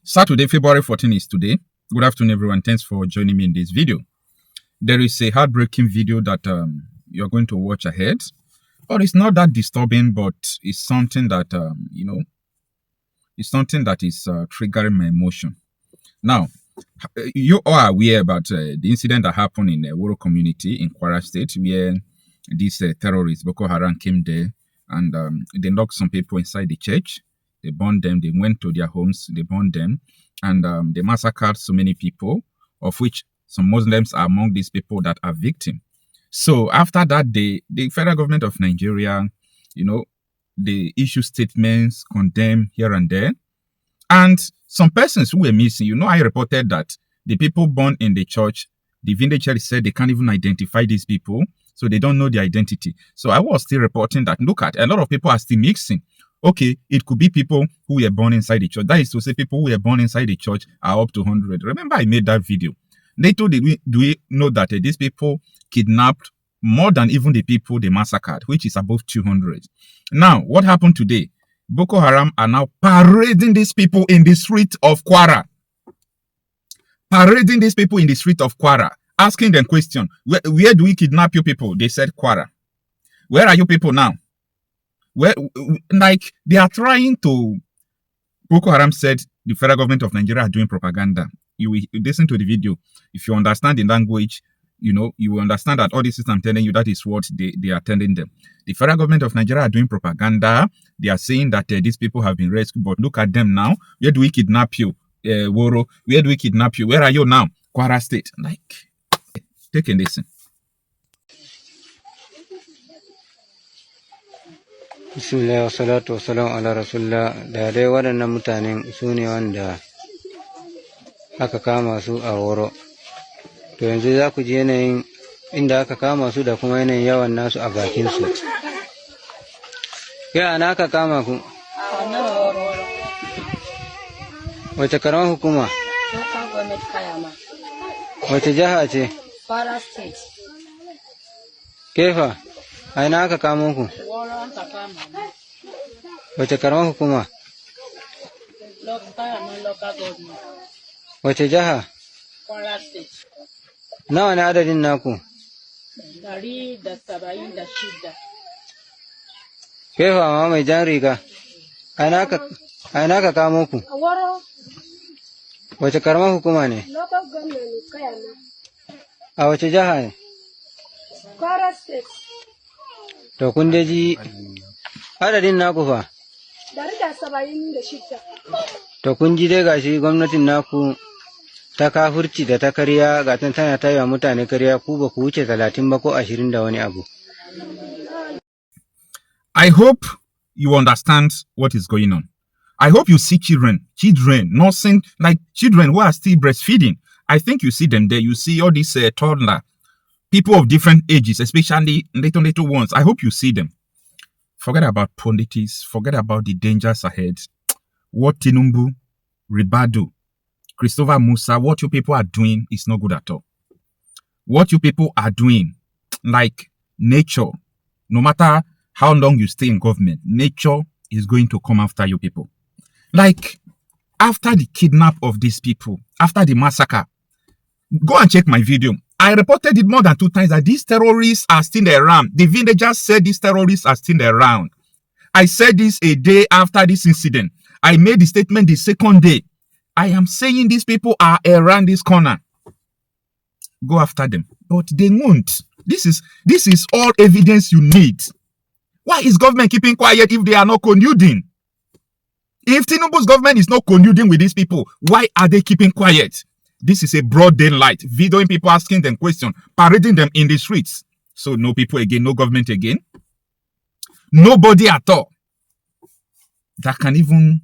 Saturday, February 14 is today. Good afternoon, everyone. Thanks for joining me in this video. There is a heartbreaking video that you're going to watch ahead. But it's not that disturbing, but it's something that, it's something that is triggering my emotion. Now, you all are aware about the incident that happened in the Woro community in Kwara State, where these terrorists, BøkoHaram, came there and they knocked some people inside the church. They burned them. They went to their homes. They burned them. And they massacred so many people, of which some Muslims are among these people that are victims. So after that, the federal government of Nigeria, they issue statements, condemn here and there. And some persons who were missing, I reported that the people born in the church, the village church said they can't even identify these people. So they don't know their identity. So I was still reporting that, look at, a lot of people are still mixing. Okay, it could be people who were born inside the church. That is to say, people who were born inside the church are up to 100. Remember, I made that video. Later, do we know that these people kidnapped more than even the people they massacred, which is above 200. Now, what happened today? BøkoHaram are now parading these people in the street of Kwara. Parading these people in the street of Kwara, asking them question, where do we kidnap you people? They said Kwara. Where are you people now? Where, like, they are trying to... BøkoHaram said the federal government of Nigeria are doing propaganda. You will listen to the video. If you understand the language, you will understand that all this is I'm telling you, that is what they are telling them. The federal government of Nigeria are doing propaganda. They are saying that these people have been rescued, but look at them now. Where do we kidnap you? Woro, where do we kidnap you? Where are you now? Kwara State. Like, take a listen. Bismillah wa salatu wa salam ala rasulullah. Da dai waɗannan mutanen su ne wanda aka kama su a Woro. To yanzu za ku ji yanayin inda aka kama su da kuma yanayin yawan nasu a bakin su. Kai ana aka kama ku? Wace karamar hukuma? Wace jaha ce? Kwara State. Kefa? A ina aka kamo ku? Wace karamar hukuma? Local government. Wace jaha? Kwara State. Nawa ne adadin naku? 176. Kefa ma mai jan riga. A ina aka kamo ku? Woro. Wace karamar hukuma ne? Local government Kayama. A wace jaha ne? Kwara State. To kun dai ji adadin naku fa? 176. To kun ji dai gashi gwamnatin naku ta kafurci da ta karya ga tana ta yi wa mutane karya, ku ba ku wuce 30 ba ko 20 da wani abu. I hope you understand what is going on. I hope you see children, nursing, like children who are still breastfeeding. I think you see them there. You see all these toddler, people of different ages, especially little ones. I hope you see them. Forget about politics. Forget about the dangers ahead. What Tinubu, Ribadu, Christopher Musa, what you people are doing is not good at all. What you people are doing, like nature, no matter how long you stay in government, nature is going to come after you people. Like, after the kidnap of these people, after the massacre, go and check my video. I reported it more than 2 times that these terrorists are still around. The villagers said these terrorists are still around. I said this a day after this incident. I made the statement the second day. I am saying these people are around this corner. Go after them. But they won't. This is all evidence you need. Why is government keeping quiet if they are not colluding? If Tinubu's government is not colluding with these people, why are they keeping quiet? This is a broad daylight, videoing people, asking them questions, parading them in the streets. So no people again, no government again. Nobody at all that can even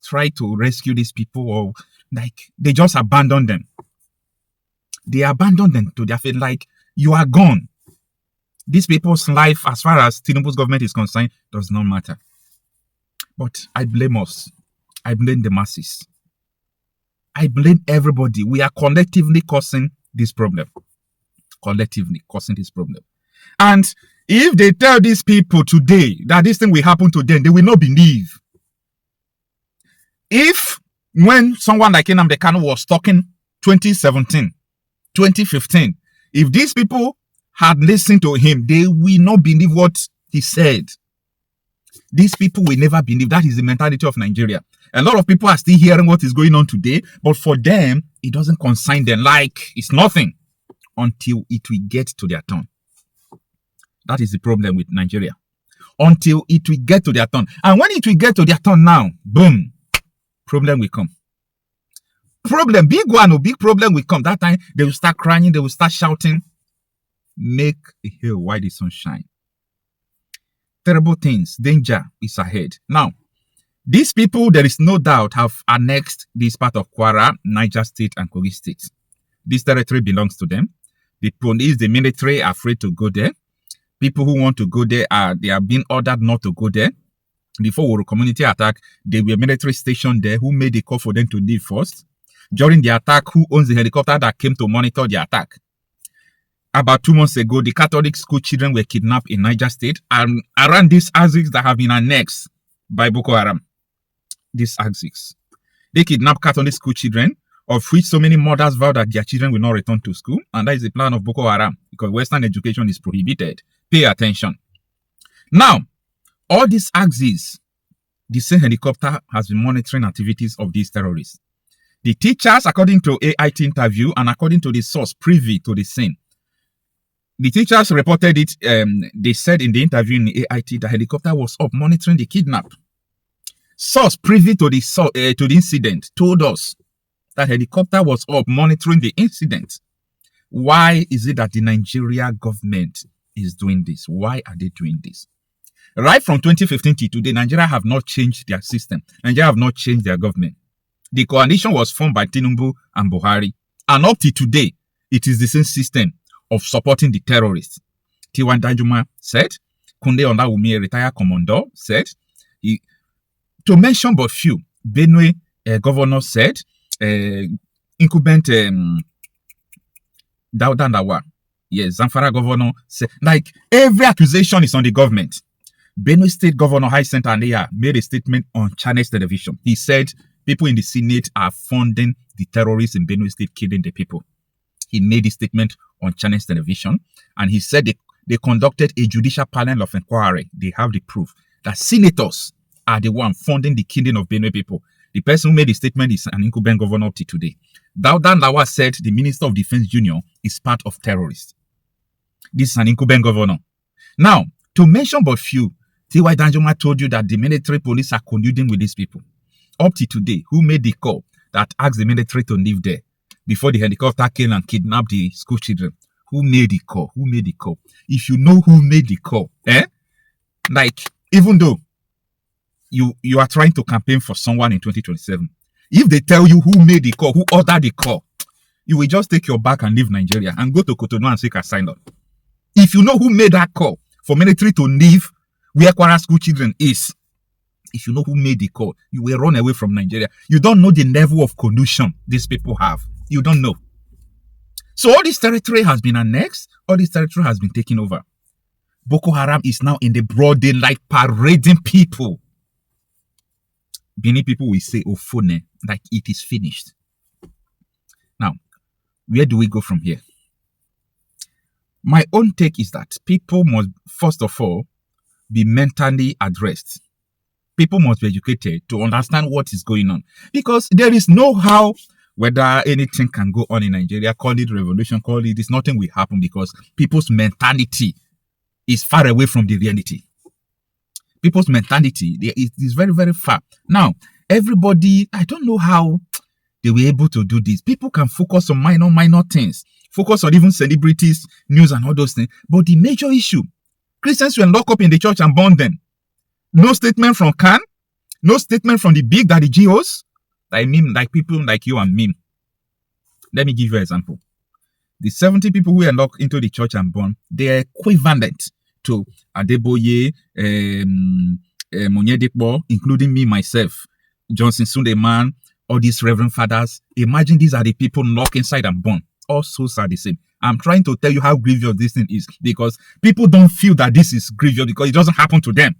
try to rescue these people, or like they just abandon them. They abandon them to their fate, like you are gone. These people's life, as far as Tinubu's government is concerned, does not matter. But I blame us. I blame the masses. I blame everybody. We are collectively causing this problem. Collectively causing this problem. And if they tell these people today that this thing will happen to them, they will not believe. If when someone like Nnamdi Kanu was talking 2017, 2015, if these people had listened to him, they will not believe what he said. These people will never believe. That is the mentality of Nigeria. A lot of people are still hearing what is going on today, but for them, it doesn't concern them. Like it's nothing until it will get to their turn. That is the problem with Nigeria. Until it will get to their turn. And when it will get to their turn now, boom, problem will come. Problem, big one, or big problem will come. That time, they will start crying, they will start shouting. Make a hill while the sun shines. Terrible things, danger is ahead. Now, these people, there is no doubt, have annexed this part of Kwara, Niger State, and Kogi State. This territory belongs to them. The police, the military are afraid to go there. People who want to go there, they are being ordered not to go there. Before Woro community attack, there were military stationed there who made a call for them to leave first. During the attack, who owns the helicopter that came to monitor the attack? About 2 months ago, the Catholic school children were kidnapped in Niger State and around these axes that have been annexed by BøkoHaram. These axes. They kidnapped Catholic school children, of which so many mothers vow that their children will not return to school. And that is the plan of BøkoHaram because Western education is prohibited. Pay attention. Now, all these axes, the same helicopter has been monitoring activities of these terrorists. The teachers, according to AIT interview and according to the source privy to the scene, the teachers reported it. They said in the interview in the AIT, the helicopter was up monitoring the kidnap. Source privy to the incident told us that helicopter was up monitoring the incident. Why is it that the Nigeria government is doing this? Why are they doing this? Right from 2015 to today, Nigeria have not changed their system. Nigeria have not changed their government. The coalition was formed by Tinubu and Buhari. And up to today, it is the same system of supporting the terrorists. Tiwan Danjuma said, Kunde Olawumi, a retired commodore, said, to mention but few, Benue governor said, incumbent Dauda Ndawa, yes, Zamfara governor said, like every accusation is on the government. Benue State Governor Hyacinth Alia made a statement on Channels Television. He said people in the Senate are funding the terrorists in Benue State killing the people. He made a statement on Channels Television and he said they conducted a judicial panel of inquiry. They have the proof that senators are the one funding the killing of Benue people. The person who made the statement is an incumbent governor up to today. Dauda Ndawa said the Minister of Defense Junior is part of terrorists. This is an incumbent governor. Now, to mention but few, T.Y. Danjuma told you that the military police are colluding with these people. Up to today, who made the call that asked the military to live there before the helicopter came and kidnapped the school children? Who made the call? Who made the call? If you know who made the call, like, even though you are trying to campaign for someone in 2027, if they tell you who made the call, who ordered the call, you will just take your bag and leave Nigeria and go to Cotonou and seek asylum. If you know who made that call for military to leave where Kwara school children is, if you know who made the call, you will run away from Nigeria. You don't know the level of collusion these people have. You don't know. So all this territory has been annexed. All this territory has been taken over. BøkoHaram is now in the broad daylight parading people. Benin people will say, Ofone, like it is finished. Now, where do we go from here? My own take is that people must, first of all, be mentally addressed. People must be educated to understand what is going on. Because there is no how whether anything can go on in Nigeria, call it revolution, call it this, nothing will happen because people's mentality is far away from the reality. People's mentality is very, very far. Now, everybody, I don't know how they were able to do this. People can focus on minor things, focus on even celebrities, news and all those things. But the major issue, Christians were locked up in the church and burned them. No statement from Khan, no statement from the big daddy GOs. I mean, like people like you and me. Let me give you an example. The 70 people who were locked into the church and burned, they are equivalent to Adeboye, Monyedepo, including me, myself, Johnson Sundeman, all these reverend fathers. Imagine these are the people locked inside and burned. All souls are the same. I'm trying to tell you how grievous this thing is because people don't feel that this is grievous because it doesn't happen to them.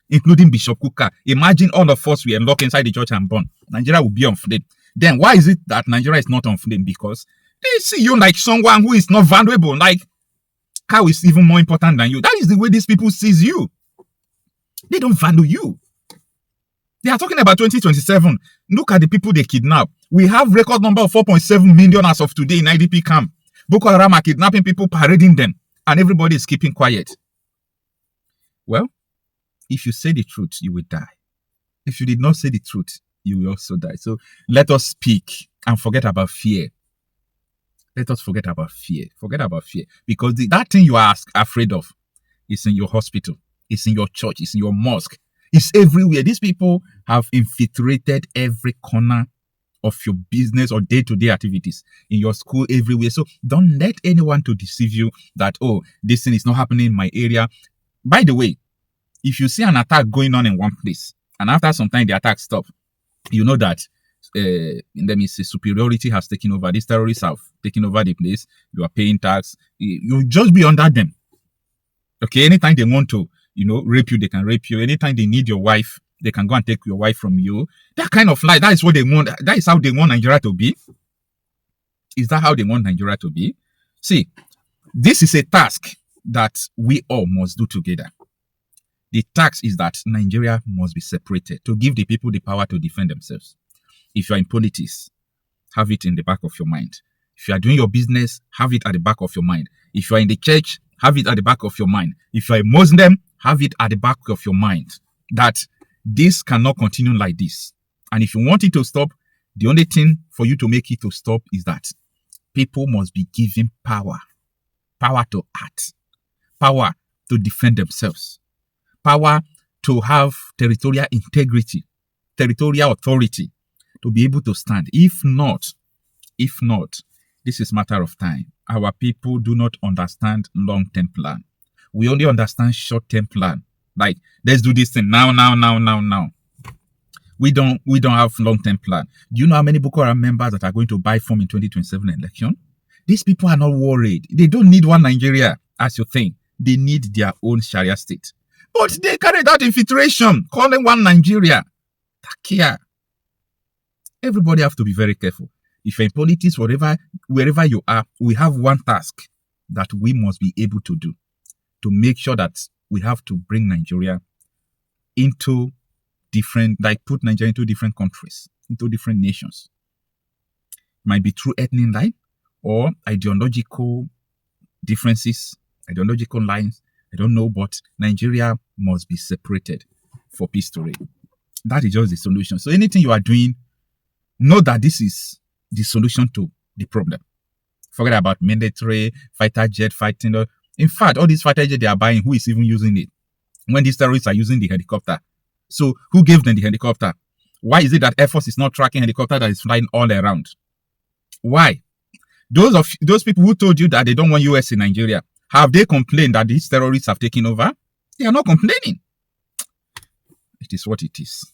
including Bishop Kuka. Imagine all of us were locked inside the church and burned. Nigeria will be on flame. Then why is it that Nigeria is not on flame? Because they see you like someone who is not valuable. Like, cow is even more important than you. That is the way these people sees you. They don't value you. They are talking about 2027. Look at the people they kidnap. We have record number of 4.7 million as of today in IDP camp. Boko Haram are kidnapping people, parading them, and everybody is keeping quiet. Well, if you say the truth, you will die. If you did not say the truth, you will also die. So let us speak and forget about fear. Let us forget about fear. Forget about fear. Because that thing you are afraid of is in your hospital. It's in your church. It's in your mosque. It's everywhere. These people have infiltrated every corner of your business or day-to-day activities, in your school, everywhere. So don't let anyone to deceive you that, oh, this thing is not happening in my area. By the way, if you see an attack going on in one place, and after some time the attack stops, you know that let me say superiority has taken over. These terrorists have taken over the place. You are paying tax. You just be under them. Okay, anytime they want to, rape you, they can rape you. Anytime they need your wife, they can go and take your wife from you. That kind of life, that is what they want. That is how they want Nigeria to be. Is that how they want Nigeria to be? See, this is a task that we all must do together. The task is that Nigeria must be separated to give the people the power to defend themselves. If you are in politics, have it in the back of your mind. If you are doing your business, have it at the back of your mind. If you are in the church, have it at the back of your mind. If you are a Muslim, have it at the back of your mind that this cannot continue like this. And if you want it to stop, the only thing for you to make it to stop is that people must be given power. Power to act. Power to defend themselves. Power to have territorial integrity, territorial authority, to be able to stand. If not, this is a matter of time. Our people do not understand long-term plan. We only understand short-term plan. Like, let's do this thing now. We don't have long-term plan. Do you know how many Boko Haram members that are going to buy form in 2027 election? These people are not worried. They don't need one Nigeria, as you think. They need their own Sharia state. But they carried out infiltration, calling one Nigeria. Takia. Everybody have to be very careful. If you're in politics, wherever you are, we have one task that we must be able to do to make sure that we have to bring Nigeria into put Nigeria into different countries, into different nations. Might be through ethnic line or ideological differences, ideological lines. I don't know, but Nigeria must be separated for peace to reign. That is just the solution. So anything you are doing, know that this is the solution to the problem. Forget about military, fighter jet, fighting. In fact, all these fighter jet they are buying, who is even using it? When these terrorists are using the helicopter. So who gave them the helicopter? Why is it that Air Force is not tracking helicopter that is flying all around? Why? Those people who told you that they don't want US in Nigeria, have they complained that these terrorists have taken over? They are not complaining. It is what it is.